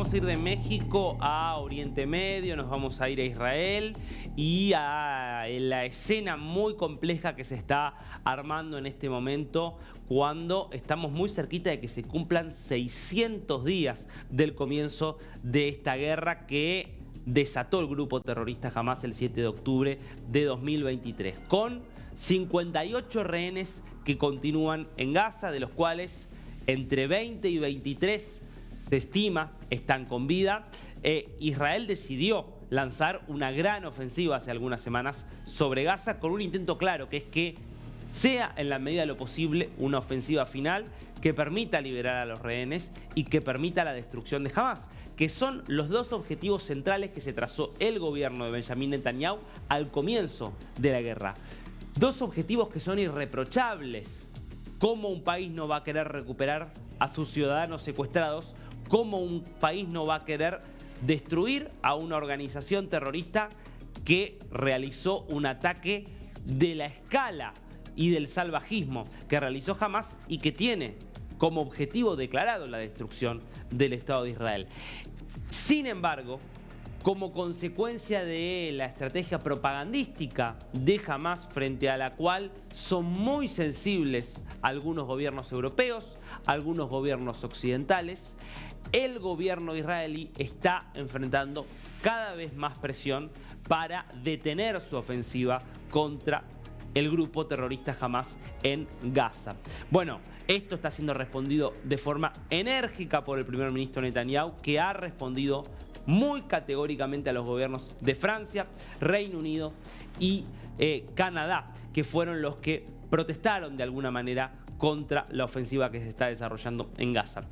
vamos a ir de México a Oriente Medio, nos vamos a ir a Israel y a la escena muy compleja que se está armando en este momento cuando estamos muy cerquita de que se cumplan 600 días del comienzo de esta guerra que desató el grupo terrorista Hamás el 7 de octubre de 2023, con 58 rehenes que continúan en Gaza, de los cuales entre 20 y 23 se estima están con vida. Israel decidió lanzar una gran ofensiva hace algunas semanas sobre Gaza con un intento claro, que es que sea en la medida de lo posible una ofensiva final que permita liberar a los rehenes y que permita la destrucción de Hamás, que son los dos objetivos centrales que se trazó el gobierno de Benjamín Netanyahu al comienzo de la guerra. Dos objetivos que son irreprochables. ¿Cómo un país no va a querer recuperar a sus ciudadanos secuestrados? ¿Cómo un país no va a querer destruir a una organización terrorista que realizó un ataque de la escala y del salvajismo que realizó Hamás y que tiene como objetivo declarado la destrucción del Estado de Israel? Sin embargo, como consecuencia de la estrategia propagandística de Hamás, frente a la cual son muy sensibles algunos gobiernos europeos, algunos gobiernos occidentales, el gobierno israelí está enfrentando cada vez más presión para detener su ofensiva contra el grupo terrorista Hamás en Gaza. Bueno, esto está siendo respondido de forma enérgica por el primer ministro Netanyahu, que ha respondido muy categóricamente a los gobiernos de Francia, Reino Unido y Canadá, que fueron los que protestaron de alguna manera contra la ofensiva que se está desarrollando en Gaza.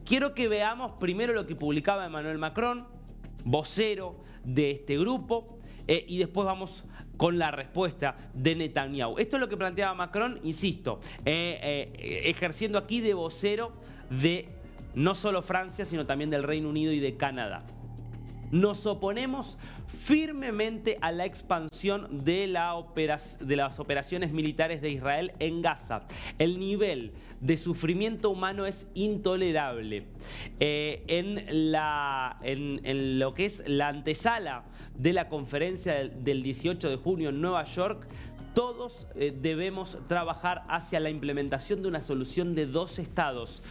Quiero que veamos primero lo que publicaba Emmanuel Macron, vocero de este grupo, y después vamos con la respuesta de Netanyahu. Esto es lo que planteaba Macron, insisto, ejerciendo aquí de vocero de no solo Francia, sino también del Reino Unido y de Canadá. Nos oponemos firmemente a la expansión de las operaciones militares de Israel en Gaza. El nivel de sufrimiento humano es intolerable. En lo que es la antesala de la conferencia del 18 de junio en Nueva York, todos debemos trabajar hacia la implementación de una solución de dos estados.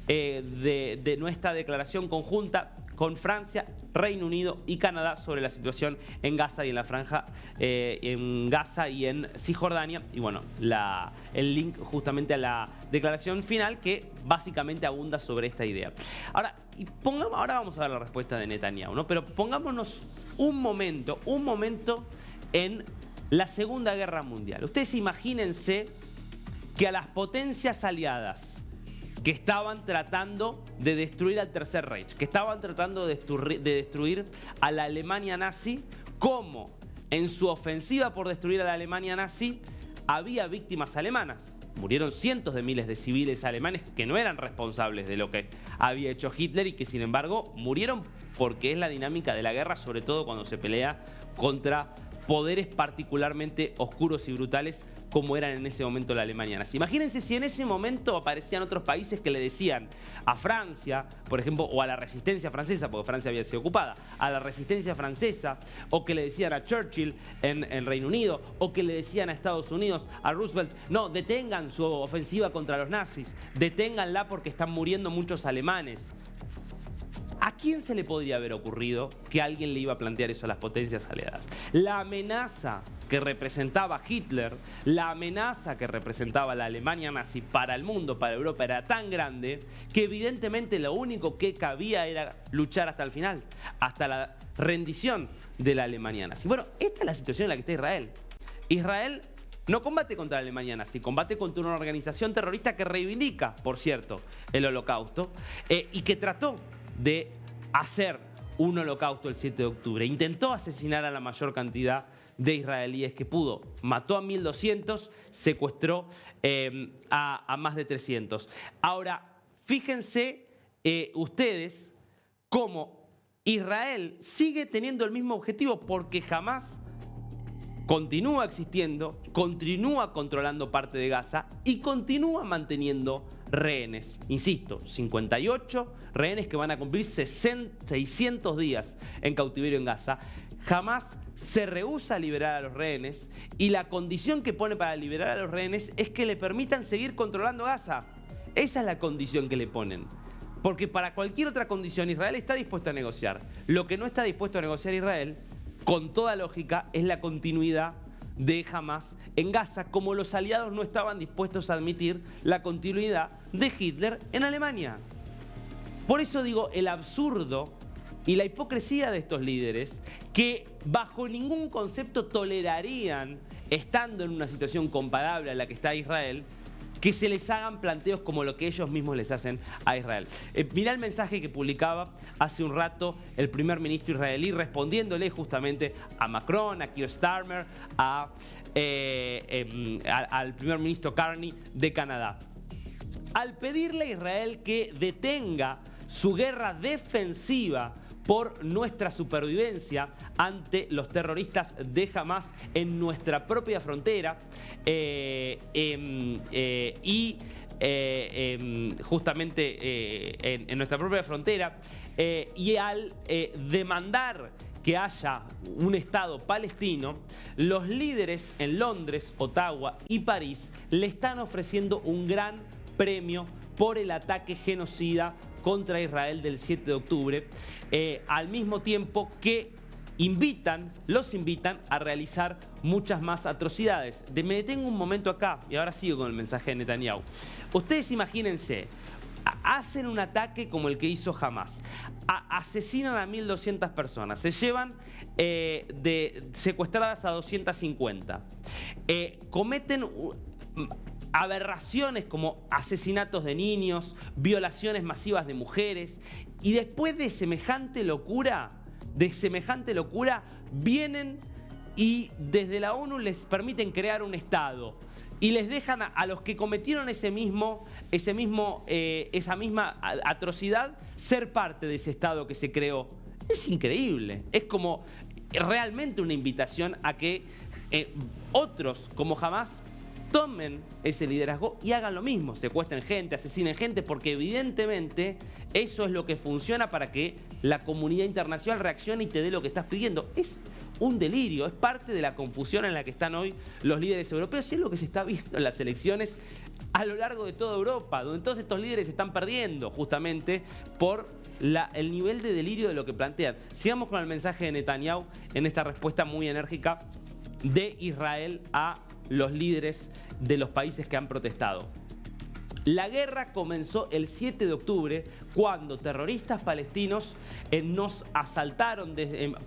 De nuestra declaración conjunta con Francia, Reino Unido y Canadá sobre la situación en Gaza y en la franja, en Gaza y en Cisjordania. Y bueno, el link justamente a la declaración final que básicamente abunda sobre esta idea. Ahora vamos a ver la respuesta de Netanyahu, ¿no? Pero pongámonos un momento en la Segunda Guerra Mundial. Ustedes imagínense que a las potencias aliadas que estaban tratando de destruir al Tercer Reich, que estaban tratando de destruir a la Alemania nazi, como en su ofensiva por destruir a la Alemania nazi había víctimas alemanas. Murieron cientos de miles de civiles alemanes que no eran responsables de lo que había hecho Hitler y que sin embargo murieron porque es la dinámica de la guerra, sobre todo cuando se pelea contra poderes particularmente oscuros y brutales como eran en ese momento la Alemania nazi. Imagínense si en ese momento aparecían otros países que le decían a Francia, por ejemplo, o a la resistencia francesa, porque Francia había sido ocupada, a la resistencia francesa, o que le decían a Churchill en Reino Unido, o que le decían a Estados Unidos, a Roosevelt, no, detengan su ofensiva contra los nazis, deténganla porque están muriendo muchos alemanes. ¿A quién se le podría haber ocurrido que alguien le iba a plantear eso a las potencias aliadas? La amenaza que representaba Hitler, la amenaza que representaba la Alemania nazi para el mundo, para Europa, era tan grande que evidentemente lo único que cabía era luchar hasta el final, hasta la rendición de la Alemania nazi. Bueno, esta es la situación en la que está Israel. Israel no combate contra la Alemania nazi, combate contra una organización terrorista que reivindica, por cierto, el Holocausto y que trató de hacer un holocausto el 7 de octubre. Intentó asesinar a la mayor cantidad de israelíes que pudo. Mató a 1.200, secuestró a más de 300. Ahora, fíjense ustedes cómo Israel sigue teniendo el mismo objetivo porque jamás continúa existiendo, continúa controlando parte de Gaza y continúa manteniendo rehenes. Insisto, 58 rehenes que van a cumplir 600 días en cautiverio en Gaza. Hamás se rehúsa a liberar a los rehenes y la condición que pone para liberar a los rehenes es que le permitan seguir controlando Gaza. Esa es la condición que le ponen. Porque para cualquier otra condición Israel está dispuesto a negociar. Lo que no está dispuesto a negociar Israel, con toda lógica, es la continuidad de Hamás en Gaza, como los aliados no estaban dispuestos a admitir la continuidad de Hitler en Alemania. Por eso digo, el absurdo y la hipocresía de estos líderes que bajo ningún concepto tolerarían, estando en una situación comparable a la que está Israel, que se les hagan planteos como lo que ellos mismos les hacen a Israel. Mirá el mensaje que publicaba hace un rato el primer ministro israelí respondiéndole justamente a Macron, a Keir Starmer, al primer ministro Carney de Canadá. Al pedirle a Israel que detenga su guerra defensiva por nuestra supervivencia ante los terroristas de Hamás en nuestra propia frontera justamente en nuestra propia frontera y al demandar que haya un Estado palestino, los líderes en Londres, Ottawa y París le están ofreciendo un gran premio por el ataque genocida contra Israel del 7 de octubre, al mismo tiempo que los invitan a realizar muchas más atrocidades. Me detengo un momento acá y ahora sigo con el mensaje de Netanyahu. Ustedes imagínense, hacen un ataque como el que hizo Hamás, asesinan a 1.200 personas, se llevan secuestradas a 250, cometen aberraciones como asesinatos de niños, violaciones masivas de mujeres, y después de semejante locura, vienen y desde la ONU les permiten crear un Estado y les dejan a los que cometieron esa misma atrocidad ser parte de ese Estado que se creó. Es increíble, es como realmente una invitación a que otros como Hamás tomen ese liderazgo y hagan lo mismo, secuestren gente, asesinen gente, porque evidentemente eso es lo que funciona para que la comunidad internacional reaccione y te dé lo que estás pidiendo. Es un delirio, es parte de la confusión en la que están hoy los líderes europeos y es lo que se está viendo en las elecciones a lo largo de toda Europa, donde todos estos líderes están perdiendo justamente por el nivel de delirio de lo que plantean. Sigamos con el mensaje de Netanyahu en esta respuesta muy enérgica de Israel a los líderes de los países que han protestado. La guerra comenzó el 7 de octubre cuando terroristas palestinos nos asaltaron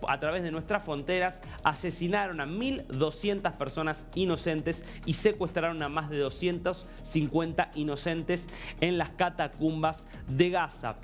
a través de nuestras fronteras, asesinaron a 1.200 personas inocentes y secuestraron a más de 250 inocentes en las catacumbas de Gaza.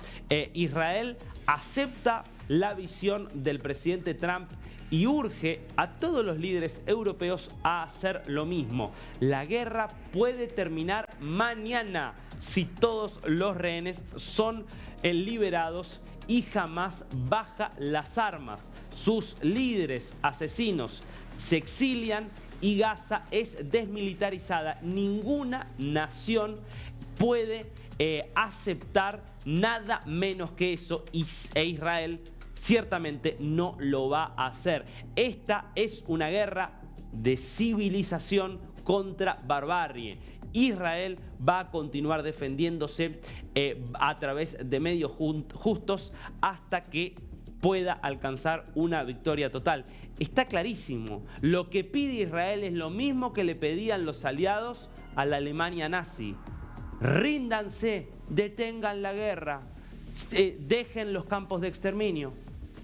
Israel acepta la visión del presidente Trump y urge a todos los líderes europeos a hacer lo mismo. La guerra puede terminar mañana si todos los rehenes son liberados y Hamás baja las armas. Sus líderes asesinos se exilian y Gaza es desmilitarizada. Ninguna nación puede aceptar nada menos que eso e Israel ciertamente no lo va a hacer. Esta es una guerra de civilización contra barbarie. Israel va a continuar defendiéndose a través de medios justos hasta que pueda alcanzar una victoria total. Está clarísimo. Lo que pide Israel es lo mismo que le pedían los aliados a la Alemania nazi. Ríndanse, detengan la guerra, dejen los campos de exterminio.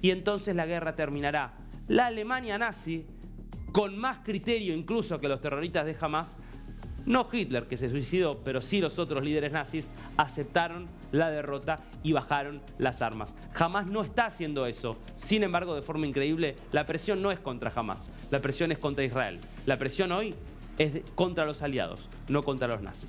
Y entonces la guerra terminará. La Alemania nazi, con más criterio incluso que los terroristas de Hamás, no Hitler que se suicidó, pero sí los otros líderes nazis, aceptaron la derrota y bajaron las armas. Hamás no está haciendo eso. Sin embargo, de forma increíble, la presión no es contra Hamás, la presión es contra Israel. La presión hoy es contra los aliados, no contra los nazis.